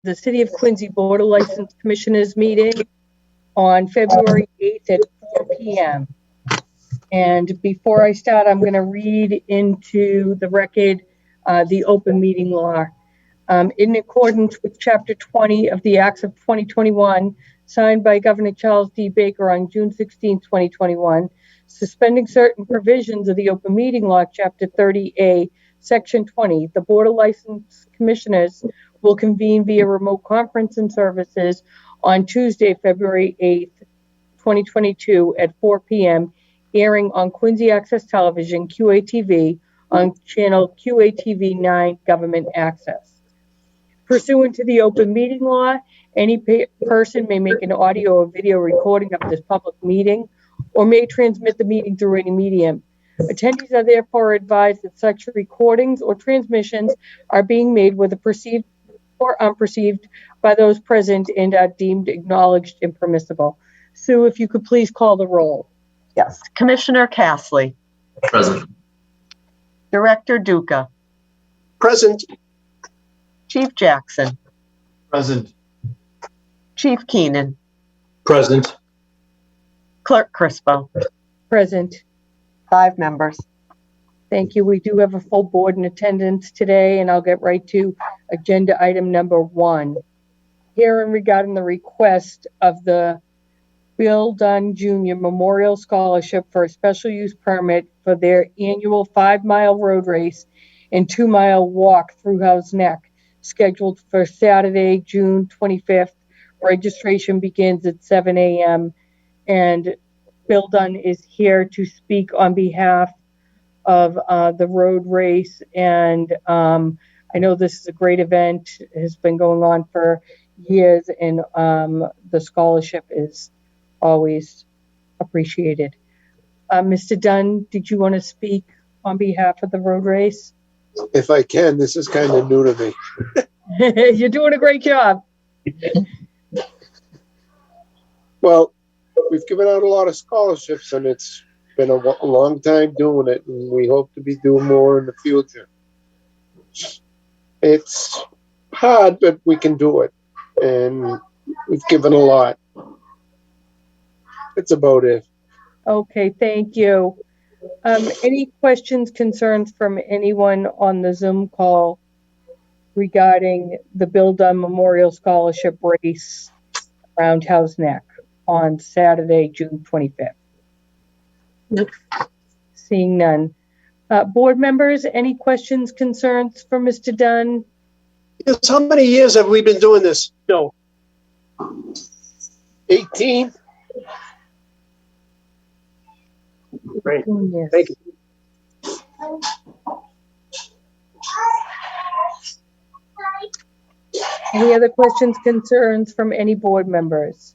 The City of Quincy Board of License Commissioners meeting on February 8th at 4 p.m. And before I start, I'm going to read into the record the open meeting law. In accordance with Chapter 20 of the Acts of 2021, signed by Governor Charles D. Baker on June 16, 2021, suspending certain provisions of the open meeting law, Chapter 30A, Section 20, the Board of License Commissioners will convene via remote conference and services on Tuesday, February 8th, 2022 at 4 p.m., airing on Quincy Access Television, QATV, on channel QATV 9 Government Access. Pursuant to the open meeting law, any person may make an audio or video recording of this public meeting or may transmit the meeting through any medium. Attendees are therefore advised that such recordings or transmissions are being made whether perceived or unperceived by those present and are deemed acknowledged and permissible. Sue, if you could please call the roll. Yes. Commissioner Castley. Present. Director Duca. Present. Chief Jackson. Present. Chief Keenan. Present. Clerk Crispo. Present. 5 members. Thank you. We do have a full board in attendance today, and I'll get right to agenda item number 1. Hearing regarding the request of the Bill Dunn Jr. Memorial Scholarship for a special use permit for their annual 5-mile road race and 2-mile walk through Howes Neck, scheduled for Saturday, June 25th. Registration begins at 7 a.m. and Bill Dunn is here to speak on behalf of the road race. And I know this is a great event. It has been going on for years, and the scholarship is always appreciated. Mr. Dunn, did you want to speak on behalf of the road race? If I can, this is kind of new to me. You're doing a great job. Well, we've given out a lot of scholarships, and it's been a long time doing it, and we hope to be doing more in the future. It's hard, but we can do it, and we've given a lot. That's about it. Okay, thank you. Any questions, concerns from anyone on the Zoom call regarding the Bill Dunn Memorial Scholarship race around Howes Neck on Saturday, June 25th? Nope. Seeing none. Board members, any questions, concerns for Mr. Dunn? Yes, how many years have we been doing this? No. 18? Great. Yes. Thank you. Any other questions, concerns from any board members?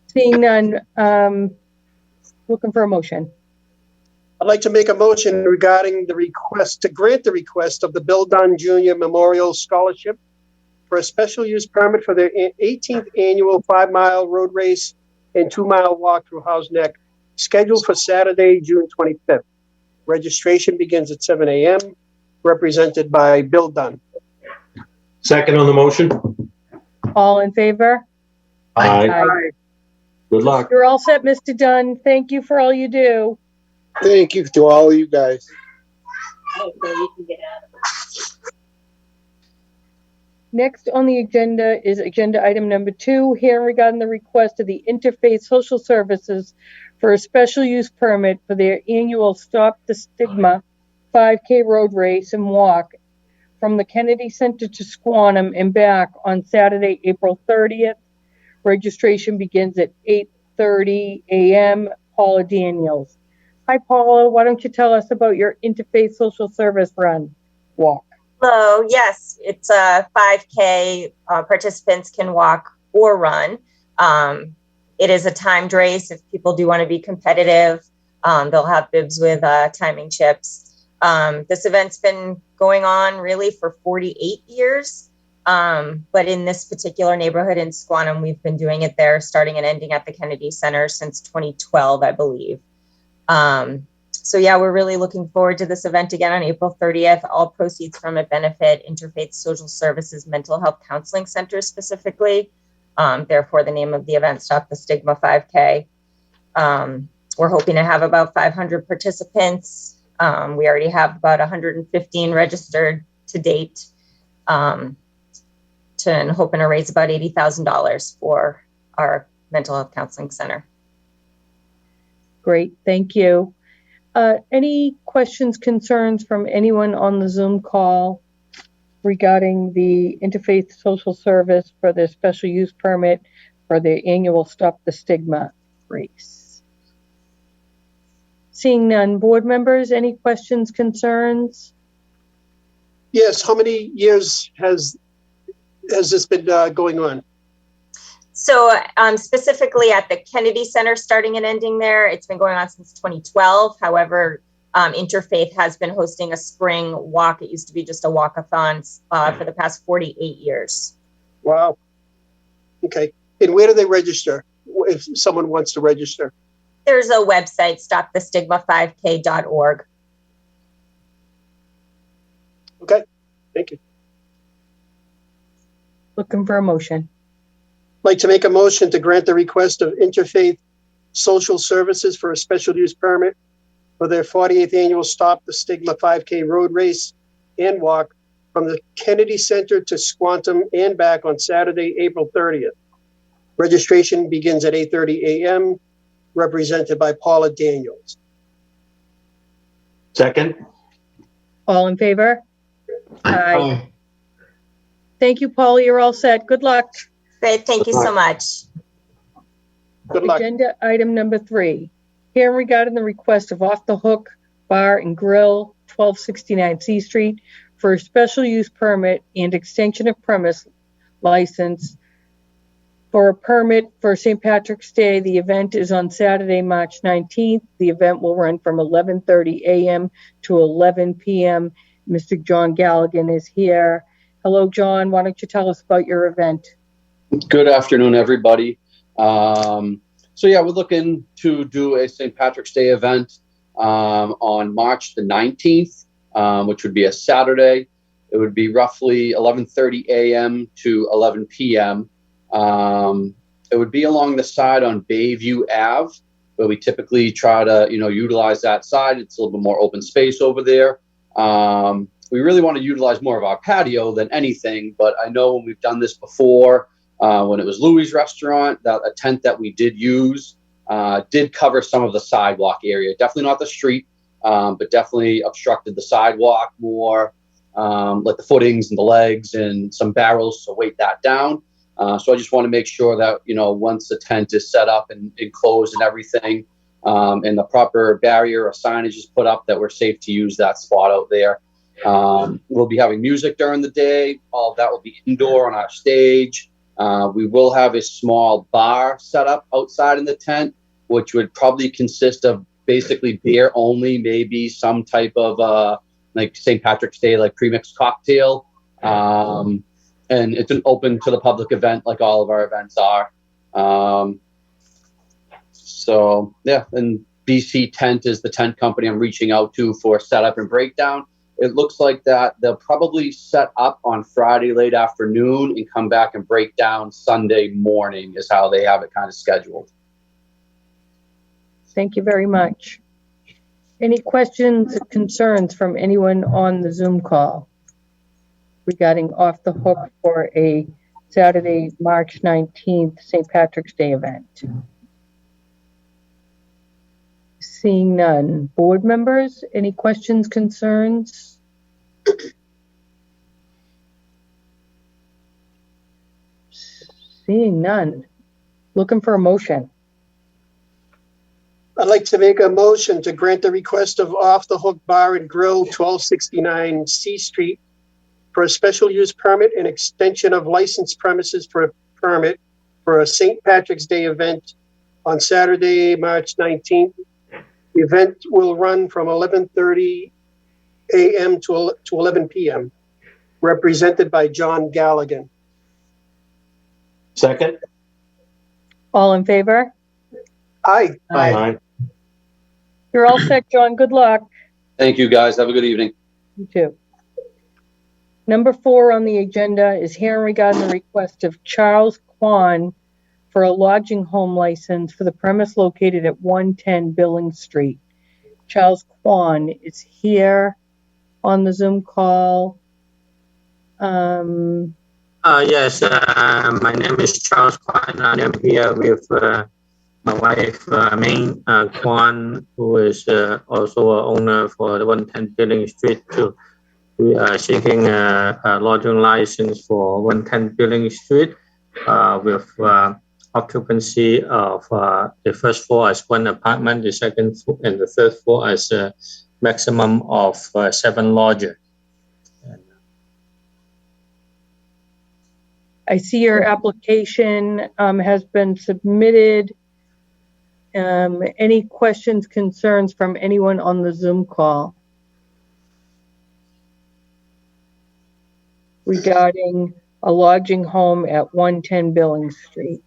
Seeing none, looking for a motion. I'd like to make a motion regarding the request to grant the request of the Bill Dunn Jr. Memorial Scholarship for a special use permit for their 18th annual 5-mile road race and 2-mile walk through Howes Neck, scheduled for Saturday, June 25th. Registration begins at 7 a.m., represented by Bill Dunn. Second on the motion. All in favor? Aye. Good luck. You're all set, Mr. Dunn. Thank you for all you do. Thank you to all of you guys. Next on the agenda is agenda item number 2, hearing regarding the request of the Interfaith Social Services for a special use permit for their annual Stop the Stigma 5K road race and walk from the Kennedy Center to Squantum and back on Saturday, April 30th. Registration begins at 8:30 a.m. Paula Daniels. Hi, Paula. Why don't you tell us about your Interfaith Social Service run walk? Hello. Yes, it's a 5K. Participants can walk or run. It is a timed race. If people do want to be competitive, they'll have bibs with timing chips. This event's been going on really for 48 years. But in this particular neighborhood in Squantum, we've been doing it there, starting and ending at the Kennedy Center since 2012, I believe. So yeah, we're really looking forward to this event again on April 30th. All proceeds from it benefit Interfaith Social Services Mental Health Counseling Center specifically. Therefore, the name of the event, Stop the Stigma 5K. We're hoping to have about 500 participants. We already have about 115 registered to date, and hoping to raise about $80,000 for our mental health counseling center. Great, thank you. Any questions, concerns from anyone on the Zoom call regarding the Interfaith Social Service for their special use permit for their annual Stop the Stigma race? Seeing none, board members, any questions, concerns? Yes, how many years has this been going on? So specifically at the Kennedy Center, starting and ending there, it's been going on since 2012. However, Interfaith has been hosting a spring walk. It used to be just a walkathon for the past 48 years. Wow. Okay. And where do they register if someone wants to register? There's a website, stopthestigma5k.org. Okay. Thank you. Looking for a motion. I'd like to make a motion to grant the request of Interfaith Social Services for a special use permit for their 48th annual Stop the Stigma 5K road race and walk from the Kennedy Center to Squantum and back on Saturday, April 30th. Registration begins at 8:30 a.m., represented by Paula Daniels. Second? All in favor? Aye. Thank you, Paula. You're all set. Good luck. Great, thank you so much. Good luck. Agenda item number 3. Hearing regarding the request of Off the Hook Bar and Grill, 1269 C Street, for a special use permit and extension of premise license for a permit for St. Patrick's Day. The event is on Saturday, March 19th. The event will run from 11:30 a.m. to 11 p.m. Mr. John Galligan is here. Hello, John. Why don't you tell us about your event? Good afternoon, everybody. So yeah, we're looking to do a St. Patrick's Day event on March the 19th, which would be a Saturday. It would be roughly 11:30 a.m. to 11 p.m. It would be along the side on Bayview Ave, where we typically try to, utilize that side. It's a little bit more open space over there. We really want to utilize more of our patio than anything, but I know when we've done this before, when it was Louis' Restaurant, that a tent that we did use did cover some of the sidewalk area. Definitely not the street, but definitely obstructed the sidewalk more, like the footings and the legs and some barrels to weight that down. So I just want to make sure that, once the tent is set up and enclosed and everything, and the proper barrier or signage is put up, that we're safe to use that spot out there. We'll be having music during the day. All of that will be indoor on our stage. We will have a small bar set up outside in the tent, which would probably consist of basically beer only, maybe some type of like St. Patrick's Day, like premixed cocktail. And it's an open to the public event, like all of our events are. So yeah, and BC Tent is the tent company I'm reaching out to for setup and breakdown. It looks like that they'll probably set up on Friday late afternoon and come back and break down Sunday morning is how they have it kind of scheduled. Thank you very much. Any questions or concerns from anyone on the Zoom call regarding Off the Hook for a Saturday, March 19th, St. Patrick's Day event? Seeing none. Board members, any questions, concerns? Seeing none. Looking for a motion. I'd like to make a motion to grant the request of Off the Hook Bar and Grill, 1269 C Street, for a special use permit and extension of licensed premises for a permit for a St. Patrick's Day event on Saturday, March 19th. The event will run from 11:30 a.m. to 11 p.m. represented by John Galligan. Second? All in favor? Aye. Aye. You're all set, John. Good luck. Thank you, guys. Have a good evening. You too. Number 4 on the agenda is hearing regarding the request of Charles Kwan for a lodging home license for the premise located at 110 Billings Street. Charles Kwan is here on the Zoom call. Yes, my name is Charles Kwan. I am here with my wife, Ming Kwan, who is also an owner for the 110 Billings Street. Too. We are seeking a lodging license for 110 Billings Street with occupancy of the first floor as one apartment, the second floor and the third floor as a maximum of 7 lodgers. I see your application has been submitted. Any questions, concerns from anyone on the Zoom call regarding a lodging home at 110 Billings Street?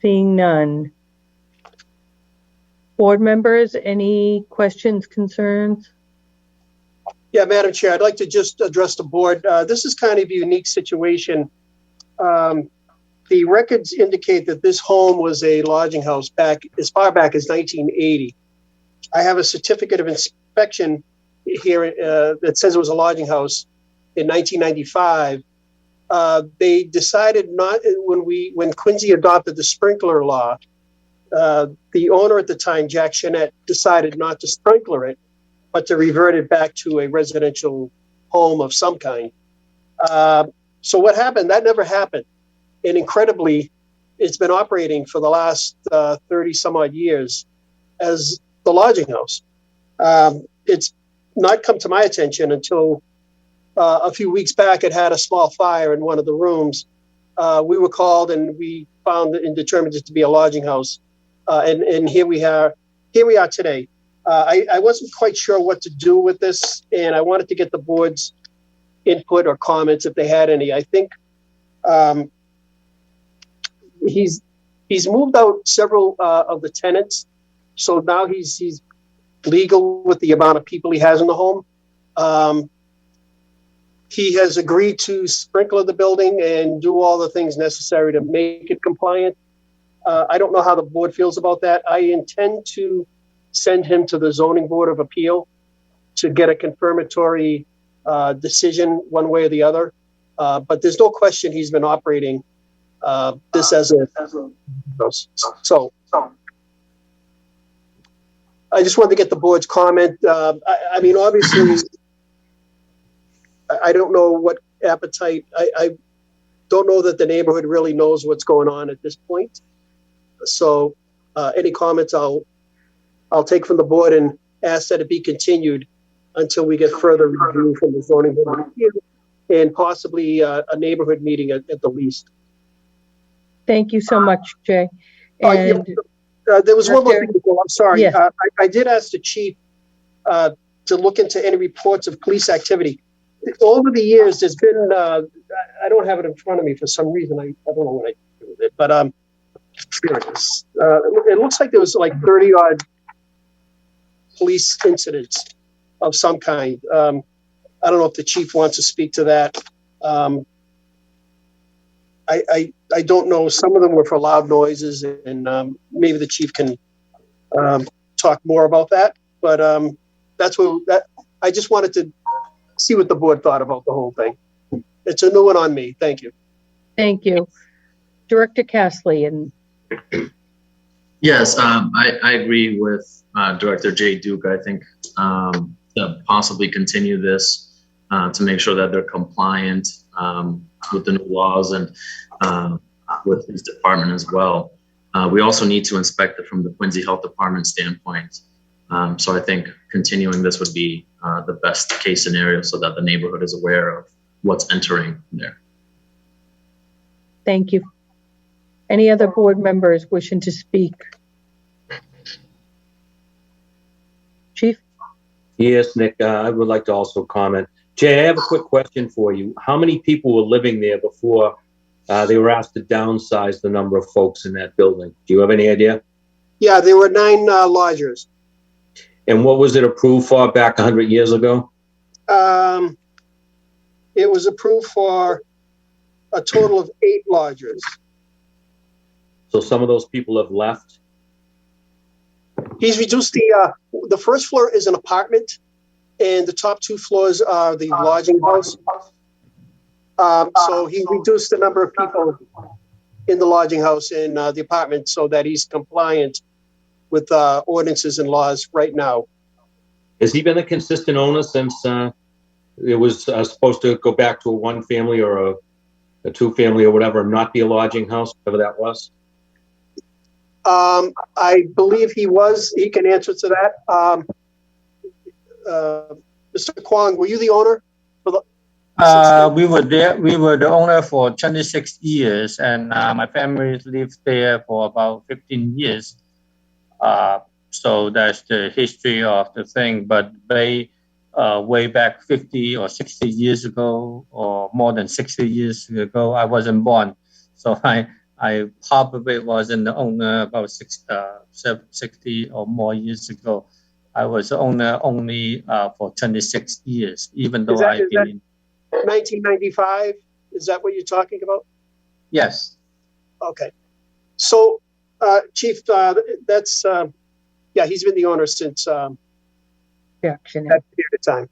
Seeing none. Board members, any questions, concerns? Yeah, Madam Chair, I'd like to just address the board. This is kind of a unique situation. The records indicate that this home was a lodging house back as far back as 1980. I have a certificate of inspection here that says it was a lodging house in 1995. They decided not when Quincy adopted the sprinkler law. The owner at the time, Jack Chenette, decided not to sprinkler it, but to revert it back to a residential home of some kind. So what happened? That never happened. And incredibly, it's been operating for the last 30 some odd years as the lodging house. It's not come to my attention until a few weeks back. It had a small fire in one of the rooms. We were called and we found and determined it to be a lodging house. And here we are today. I wasn't quite sure what to do with this, and I wanted to get the board's input or comments if they had any. I think he's moved out several of the tenants, so now he's legal with the amount of people he has in the home. He has agreed to sprinkler the building and do all the things necessary to make it compliant. I don't know how the board feels about that. I intend to send him to the Zoning Board of Appeal to get a confirmatory decision one way or the other. But there's no question he's been operating this as a so. I just wanted to get the board's comment. I mean, obviously, I don't know what appetite. I don't know that the neighborhood really knows what's going on at this point. So, any comments I'll take from the board and ask that it be continued until we get further review from the Zoning Board of Appeal and possibly a neighborhood meeting at the least. Thank you so much, Jay. There was one more thing. I'm sorry. Yes. I did ask the chief to look into any reports of police activity. Over the years, there's been, I don't have it in front of me for some reason. I don't know what I did with it, but here it is. It looks like there was like 30 odd police incidents of some kind. I don't know if the chief wants to speak to that. I don't know. Some of them were for loud noises, and maybe the chief can talk more about that. But that's what I just wanted to see what the board thought about the whole thing. It's a new one on me. Thank you. Thank you. Director Castley. And yes, I agree with Director Jay Duke. I think to possibly continue this to make sure that they're compliant with the new laws and with his department as well. We also need to inspect it from the Quincy Health Department standpoint. So I think continuing this would be the best case scenario so that the neighborhood is aware of what's entering there. thank you. Any other board members wishing to speak? Chief? Yes, Nick, I would like to also comment. Jay, I have a quick question for you. How many people were living there before they were asked to downsize the number of folks in that building? Do you have any idea? Yeah, there were 9 lodgers. And what was it approved for back 100 years ago? It was approved for a total of 8 lodgers. So some of those people have left. He's reduced the first floor is an apartment, and the top 2 floors are the lodging house. So he reduced the number of people in the lodging house and the apartment so that he's compliant with ordinances and laws right now. Has he been a consistent owner since it was supposed to go back to a 1 family or a 2 family or whatever, and not be a lodging house, whatever that was? I believe he was. He can answer to that. Mr. Kwong, were you the owner? We were there. We were the owner for 26 years, and my family lived there for about 15 years. So that's the history of the thing. But way back 50 or 60 years ago, or more than 60 years ago, I wasn't born. So I probably wasn't the owner about 60 or more years ago. I was the owner only for 26 years, even though I've been in 1995? Is that what you're talking about? Yes. Okay. So, Chief, that's, yeah, he's been the owner since that period of time.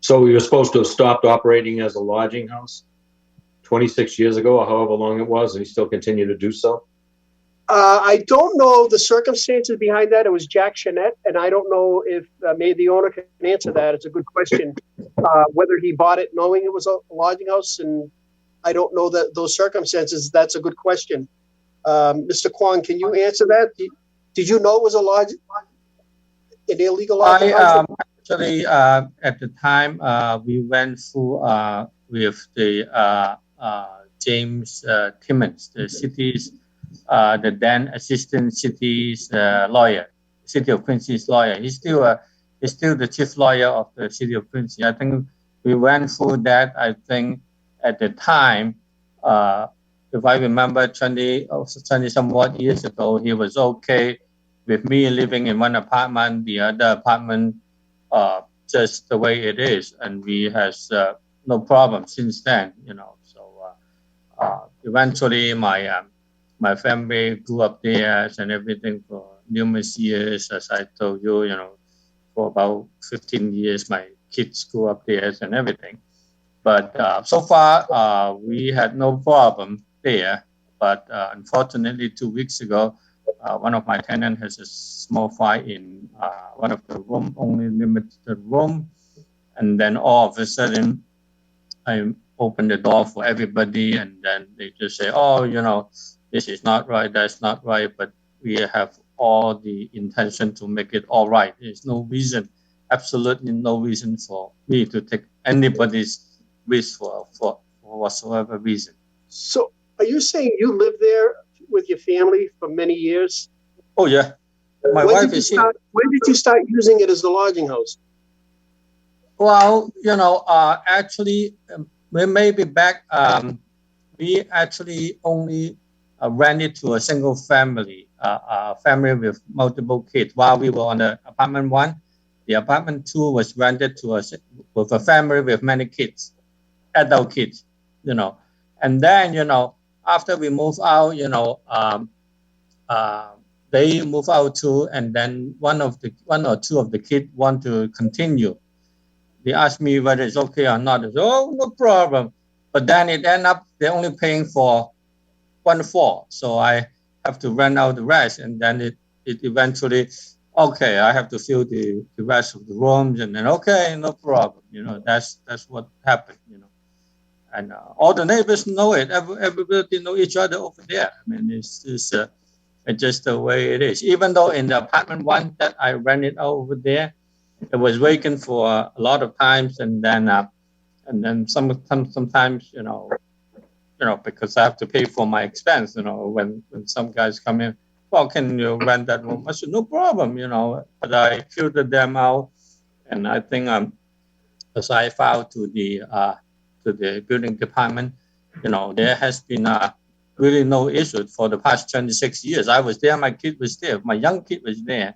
So you were supposed to have stopped operating as a lodging house 26 years ago, or however long it was, and you still continue to do so? I don't know the circumstances behind that. It was Jack Chanette, and I don't know if maybe the owner can answer that. It's a good question. Whether he bought it knowing it was a lodging house, and I don't know those circumstances. That's a good question. Mr. Kwong, can you answer that? Did you know it was an illegal lodging house? Actually, at the time, we went through with the James Timmons, the city's the then assistant city's lawyer, City of Quincy's lawyer. He's still the chief lawyer of the City of Quincy. I think we went through that. I think at the time, if I remember, 20 somewhat years ago, he was okay with me living in one apartment, the other apartment just the way it is, and we has no problem since then. So eventually my family grew up there and everything for numerous years, as I told you, for about 15 years, my kids grew up there and everything. But so far, we had no problem there. But unfortunately, 2 weeks ago, one of my tenants has a small fire in one of the room, only limited room. And then all of a sudden, I opened the door for everybody, and then they just say, oh, this is not right, that's not right, but we have all the intention to make it all right. There's no reason, absolutely no reason for me to take anybody's risk for whatsoever reason. So are you saying you lived there with your family for many years? Oh, yeah. My wife is here. When did you start using it as the lodging house? Well, actually, maybe back, we actually only rented to a single family, a family with multiple kids. While we were on the apartment 1, the apartment 2 was rented to with a family with many kids, adult kids, And then, after we moved out, they moved out too, and then one or two of the kids want to continue. They asked me whether it's okay or not. I said, oh, no problem. But then it ended up they're only paying for 1 floor, so I have to rent out the rest, and then it eventually, okay, I have to fill the rest of the rooms, and then okay, no problem. That's what happened. And all the neighbors know it. Everybody know each other over there. I mean, it's just the way it is. Even though in the apartment 1 that I rented out over there, it was vacant for a lot of times, and then sometimes because I have to pay for my expense. When some guys come in, well, can you rent that room? I said no problem. But I filtered them out, and I think as I filed to the building department, there has been really no issue for the past 26 years. I was there, my kid was there, my young kid was there,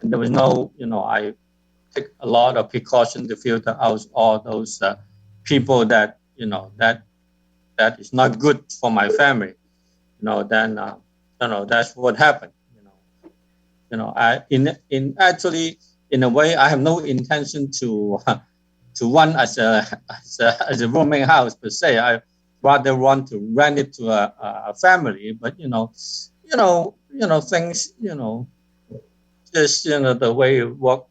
and there was no, I take a lot of precaution to filter out all those people that, that is not good for my family. Then, that's what happened. Actually, in a way, I have no intention to run as a rooming house per se. I rather want to rent it to a family. But things, just the way it work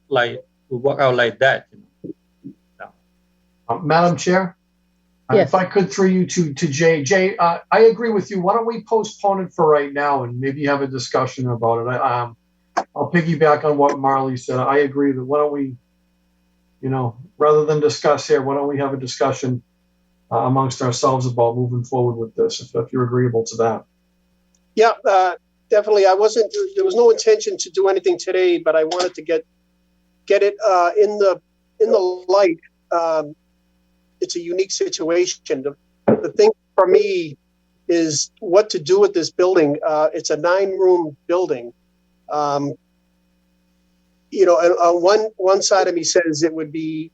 out like that. Madam Chair, Yes. if I could throw you to Jay. Jay, I agree with you. Why don't we postpone it for right now and maybe have a discussion about it? I'll piggyback on what Marley said. I agree that why don't we, rather than discuss here, why don't we have a discussion amongst ourselves about moving forward with this, if you're agreeable to that. Yeah, definitely. There was no intention to do anything today, but I wanted to get it in the light. It's a unique situation. The thing for me is what to do with this building. It's a 9-room building. On one side of me says it would be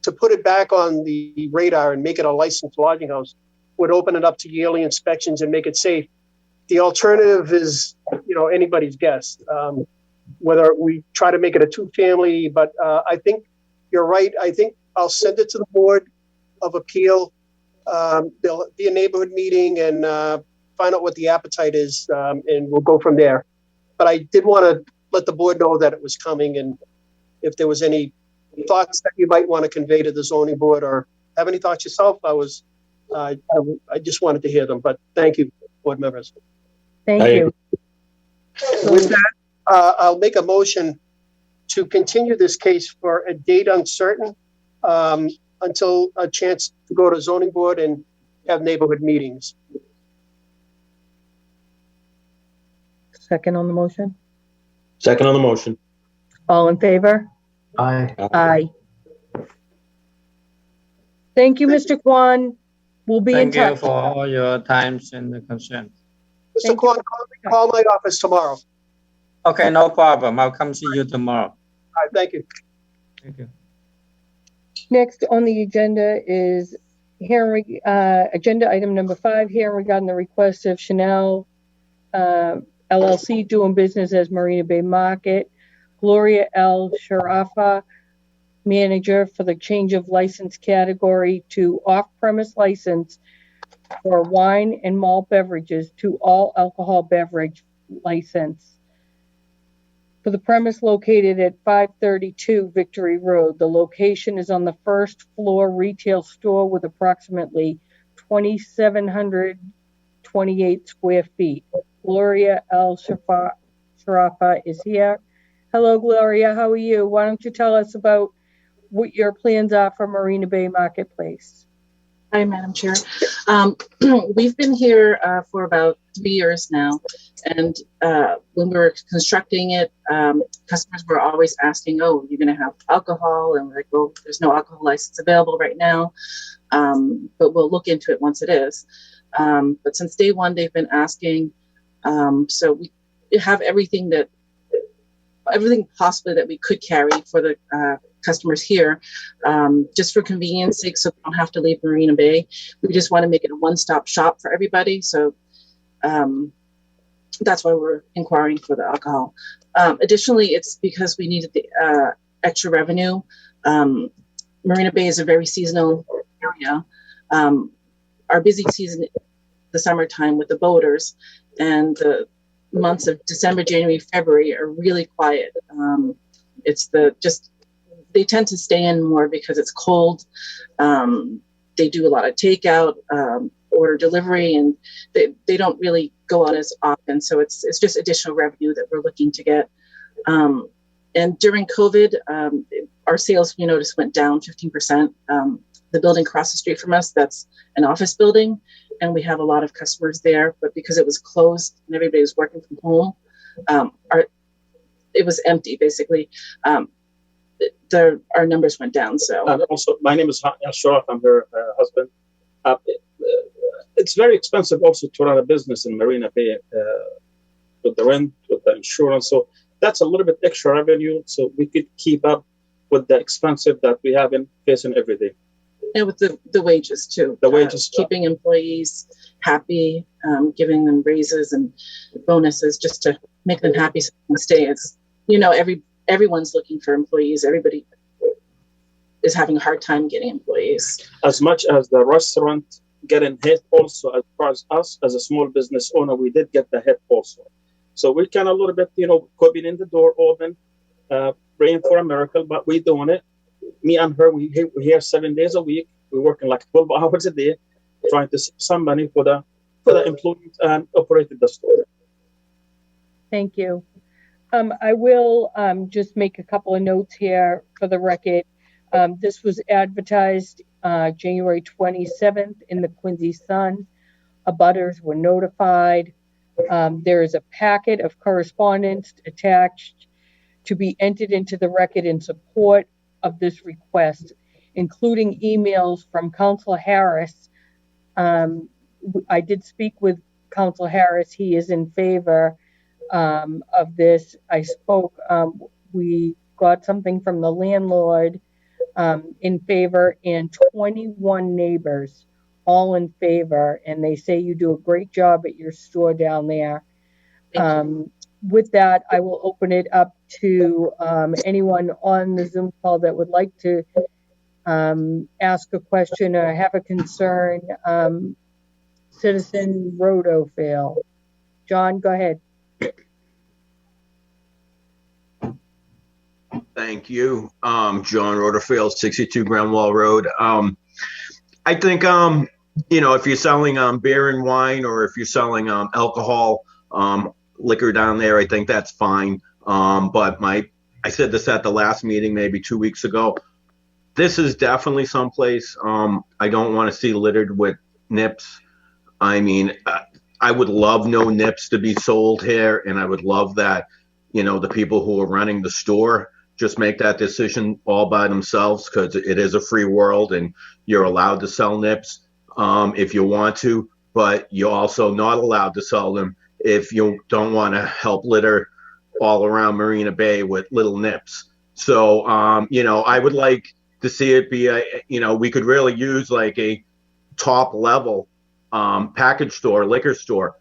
to put it back on the radar and make it a licensed lodging house would open it up to yearly inspections and make it safe. The alternative is, anybody's guess, whether we try to make it a 2-family, but I think you're right. I think I'll send it to the Board of Appeal. There'll be a neighborhood meeting and find out what the appetite is, and we'll go from there. But I did want to let the board know that it was coming, and if there was any thoughts that you might want to convey to the zoning board or have any thoughts yourself, I just wanted to hear them. But thank you, board members. Thank you. With that, I'll make a motion to continue this case for a date uncertain until a chance to go to zoning board and have neighborhood meetings. Second on the motion. Second on the motion. All in favor? Aye. Aye. Thank you, Mr. Kwan. We'll be in Thank you touch. for all your times and the concern. Mr. Thank you. Kwan, call my office tomorrow. All Okay, no problem. I'll come see you tomorrow. right, thank you. Thank you. Next on the agenda is hearing, agenda item number 5, hearing regarding the request of Chanel LLC doing business as Marina Bay Market, Gloria L. Sharafa, manager, for the change of license category to off-premise license for wine and malt beverages to all alcohol beverage license for the premise located at 532 Victory Road. The location is on the first floor retail store with approximately 2,728 square feet. Gloria L. Sharafa is here. Hello, Gloria. How are you? Why don't you tell us about what your plans are for Marina Bay Marketplace? Hi, Madam Chair. We've been here for about 3 years now, and when we were constructing it, customers were always asking, "Oh, you're going to have alcohol?" And we're like, "Well, there's no alcohol license available right now, but we'll look into it once it is." But since day one, they've been asking, so we have everything possibly that we could carry for the customers here, just for convenience sake, so they don't have to leave Marina Bay. We just want to make it a one-stop shop for everybody. So that's why we're inquiring for the alcohol. Additionally, it's because we needed the extra revenue. Marina Bay is a very seasonal area. Our busy season is the summertime with the boaters, and the months of December, January, February are really quiet. They tend to stay in more because it's cold. They do a lot of takeout, order delivery, and they don't really go out as often. So it's just additional revenue that we're looking to get. And during COVID, our sales, we noticed, went down 15%. The building across the street from us, that's an office building, and we have a lot of customers there. But because it was closed and everybody was working from home, it was empty, basically. our numbers went down. So And also, my name is Ashraf. I'm her husband. It's very expensive also to run a business in Marina Bay with the rent, with the insurance. So that's a little bit extra revenue. So we could keep up with the expensive that we have in facing every day. and with the wages too. The wages, keeping employees happy, giving them raises and bonuses just to make them happy so they can stay. It's, you know, everyone's looking for employees. Everybody is having a hard time getting employees. As much as the restaurant getting hit, also as far as us as a small business owner, we did get the hit also. So we can a little bit, you know, coming in the door open, praying for a miracle, but we doing it. Me and her, we here 7 days a week. We're working like 12 hours a day, trying to save some money for the employees and operating the store. Thank you. I will just make a couple of notes here for the record. This was advertised January 27th in the Quincy Sun. Abutters were notified. There is a packet of correspondence attached to be entered into the record in support of this request, including emails from Councilor Harris. I did speak with Councilor Harris. He is in favor of this. I spoke, we got something from the landlord in favor, and 21 neighbors all in favor, and they say you do a great job at your store down there. With that, I will open it up to anyone on the Zoom call that would like to ask a question or have a concern. Citizen Rodofail. John, go ahead. Thank you. John Roderfield, 62 Grand Wall Road. I think, you know, if you're selling beer and wine, or if you're selling alcohol, liquor down there, I think that's fine. But I said this at the last meeting, maybe 2 weeks ago. This is definitely someplace I don't want to see littered with nips. I mean, I would love no nips to be sold here, and I would love that, you know, the people who are running the store just make that decision all by themselves, because it is a free world and you're allowed to sell nips if you want to, but you're also not allowed to sell them if you don't want to help litter all around Marina Bay with little nips. So, you know, I would like to see it be you know, we could really use like a top level package store, liquor store,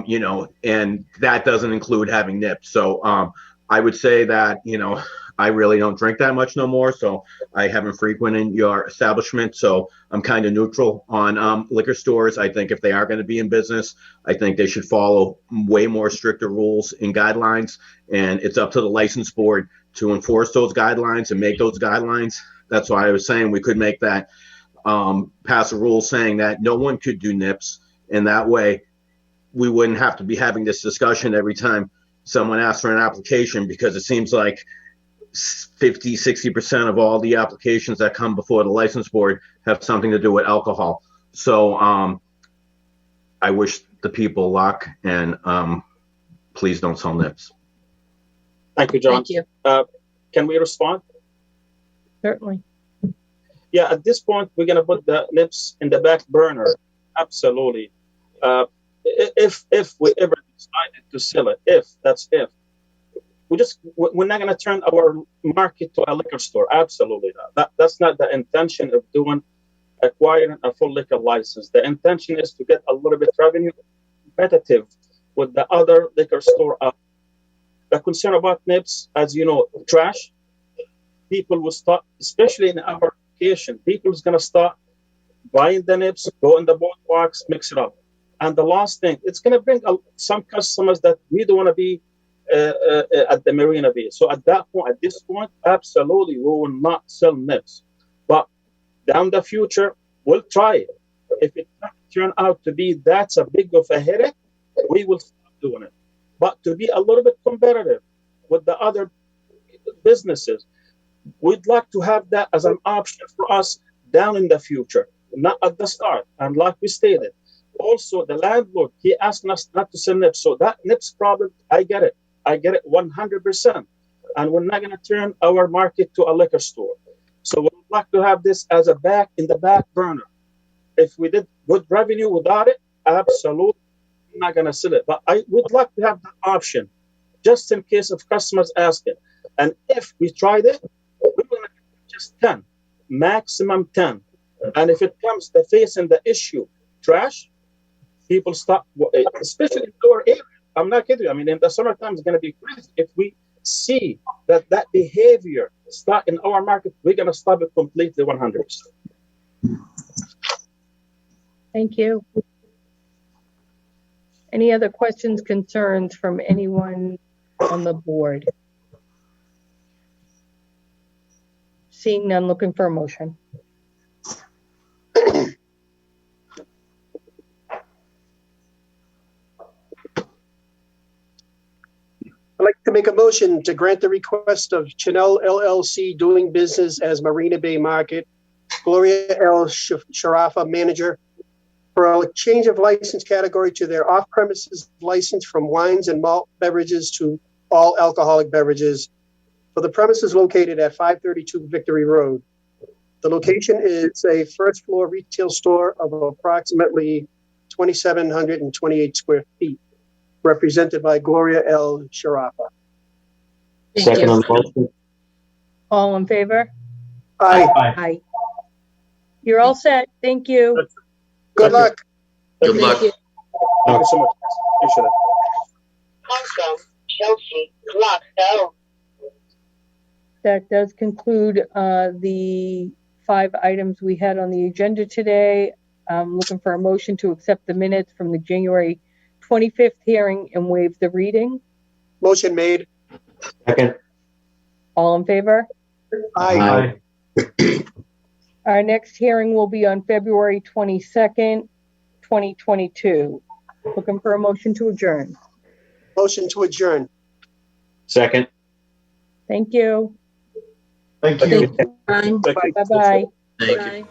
you know, and that doesn't include having nips. So I would say that, you know, I really don't drink that much no more, so I haven't frequented your establishment. So I'm kind of neutral on liquor stores. I think if they are going to be in business, I think they should follow way more stricter rules and guidelines. And it's up to the license board to enforce those guidelines and make those guidelines. That's why I was saying we could make that, pass a rule saying that no one could do nips. And that way we wouldn't have to be having this discussion every time someone asks for an application, because it seems like 50-60% of all the applications that come before the license board have something to do with alcohol. So I wish the people luck, and please don't sell nips. Thank you, John. Thank you. Can we respond? Certainly. Yeah, at this point, we're going to put the nips in the back burner. Absolutely. If we ever decided to sell it, if we're not going to turn our market to a liquor store. Absolutely not. That's not the intention of acquiring a full liquor license. The intention is to get a little bit revenue competitive with the other liquor store out. The concern about nips, as you know, trash. People will start, especially in our location, people's going to start buying the nips, go in the boardwalks, mix it up. And the last thing, it's going to bring some customers that we don't want to be at the Marina Bay. So at this point, absolutely, we will not sell nips. But down the future, we'll try it. If it turns out to be that's a big of a headache, we will stop doing it. But to be a little bit competitive with the other businesses, we'd like to have that as an option for us down in the future, not at the start. And like we stated, also the landlord, he asked us not to sell nips. So that nips problem, I get it 100%. and we're not going to turn our market to a liquor store. So we would like to have this as a in the back burner. If we did good revenue without it, absolutely not going to sell it. But I would like to have the option, just in case of customers asking. And if we tried it, we're going to just 10, maximum 10. And if it comes to facing the issue, trash, people stop, especially in our area. I'm not kidding you. I mean, in the summertime, it's going to be crazy. If we see that behavior start in our market, we're going to stop it completely 100%. Thank you. Any other questions, concerns from anyone on the board? Seeing none, looking for a motion. I'd like to make a motion to grant the request of Chanel LLC doing business as Marina Bay Market, Gloria L. Sharafa, manager, for a change of license category to their off-premises license from wines and malt beverages to all alcoholic beverages for the premises located at 532 Victory Road. The location is a first floor retail store of approximately 2,728 square feet, represented by Gloria L. Sharafa. Thank Second you. on the motion. All in favor? Aye. Aye. You're all set. Thank you. Good luck. Good luck. Thank you. Thank you so much. Appreciate it. Also, Chelsea Lockdown. That does conclude the 5 items we had on the agenda today. I'm looking for a motion to accept the minutes from the January 25th hearing and waive the reading. Motion made. Second. All in favor? Aye. Our next hearing will be on February 22nd, 2022. Looking for a motion to adjourn. Motion to adjourn. Second. Thank you. Thank you. Bye. Thank you. Bye-bye. Thank you. Bye.